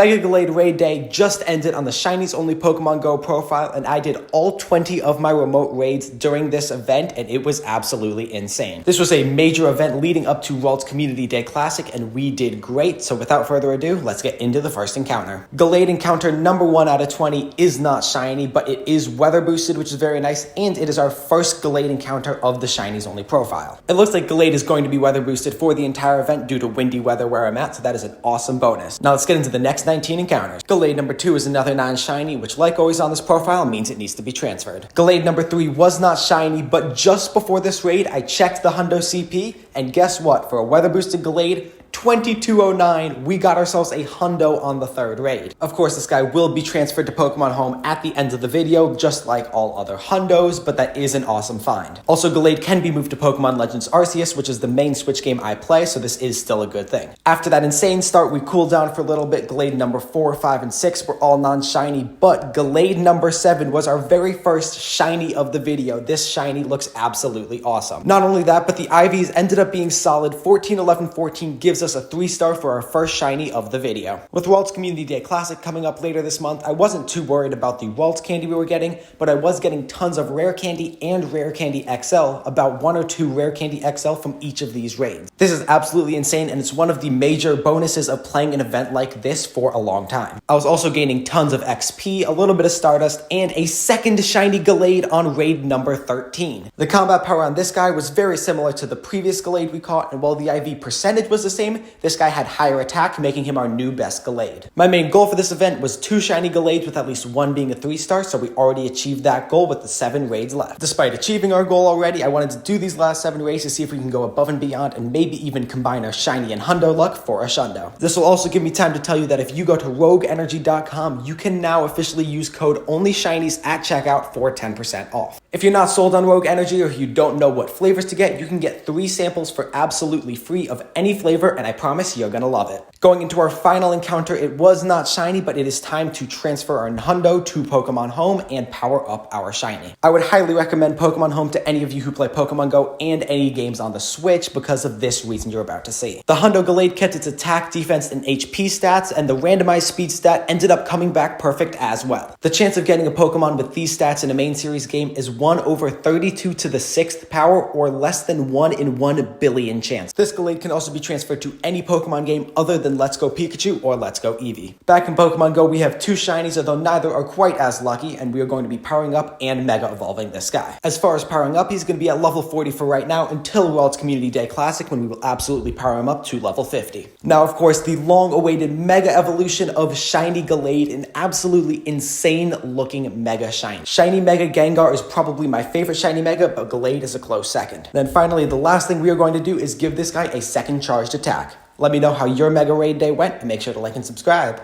Mega Gallade Raid Day just ended on the Shinies only Pokemon Go profile, and I did all 20 of my remote raids during this event, and it was absolutely insane. This was a major event leading up to World's Community Day Classic, and we did great, so without further ado, let's get into the first encounter. Gallade encounter number 1 out of 20 is not shiny, but it is weather boosted, which is very nice, and it is our first Gallade encounter of the Shinies only profile. It looks like Gallade is going to be weather boosted for the entire event due to windy weather where I'm at, so that is an awesome bonus. Now let's get into the next 19 encounters. Gallade number 2 is another non-shiny, which like always on this profile means it needs to be transferred. Gallade number 3 was not shiny, but just before this raid, I checked the Hundo CP, and guess what? For a weather boosted Gallade, 2209, we got ourselves a hundo on the 3rd raid. Of course, this guy will be transferred to Pokemon Home at the end of the video, just like all other hundos, but that is an awesome find. Also, Gallade can be moved to Pokemon Legends Arceus, which is the main Switch game I play, so this is still a good thing. After that insane start, we cooled down for a little bit. Gallade number 4, 5, and 6 were all non-shiny, but Gallade number 7 was our very first shiny of the video. This shiny looks absolutely awesome. Not only that, but the IVs ended up being solid. 14, 11, 14 gives us a 3-star for our first shiny of the video. With World's Community Day Classic coming up later this month, I wasn't too worried about the World's candy we were getting, but I was getting tons of Rare Candy and Rare Candy XL, about 1 or 2 Rare Candy XL from each of these raids. This is absolutely insane, and it's one of the major bonuses of playing an event like this for a long time. I was also gaining tons of XP, a little bit of Stardust, and a second shiny Gallade on raid number 13. The combat power on this guy was very similar to the previous Gallade we caught, and while the IV percentage was the same, this guy had higher attack, making him our new best Gallade. My main goal for this event was 2 shiny Gallades with at least 1 being a 3-star, so we already achieved that goal with the 7 raids left. Despite achieving our goal already, I wanted to do these last 7 raids to see if we can go above and beyond and maybe even combine our shiny and hundo luck for a shundo. This will also give me time to tell you that if you go to rogueenergy.com, you can now officially use code ONLYSHINIES at checkout for 10% off. If you're not sold on Rogue Energy or you don't know what flavors to get, you can get 3 samples for absolutely free of any flavor, and I promise you're gonna love it. Going into our final encounter, it was not shiny, but it is time to transfer our hundo to Pokemon Home and power up our shiny. I would highly recommend Pokemon Home to any of you who play Pokemon Go and any games on the Switch because of this reason you're about to see. The Hundo Gallade kept its attack, defense, and HP stats, and the randomized speed stat ended up coming back perfect as well. The chance of getting a Pokemon with these stats in a main series game is 1 over 32 to the 6th power, or less than 1 in 1 billion chance. This Gallade can also be transferred to any Pokemon game other than Let's Go Pikachu or Let's Go Eevee. Back in Pokemon Go, we have 2 shinies, although neither are quite as lucky, and we are going to be powering up and mega evolving this guy. As far as powering up, he's going to be at level 40 for right now until World's Community Day Classic, when we will absolutely power him up to level 50. Now, of course, the long-awaited mega evolution of Shiny Gallade, an absolutely insane looking mega shiny. Shiny Mega Gengar is probably my favorite shiny mega, but Gallade is a close second. Then finally, the last thing we are going to do is give this guy a second charged attack. Let me know how your Mega Raid Day went, and make sure to like and subscribe.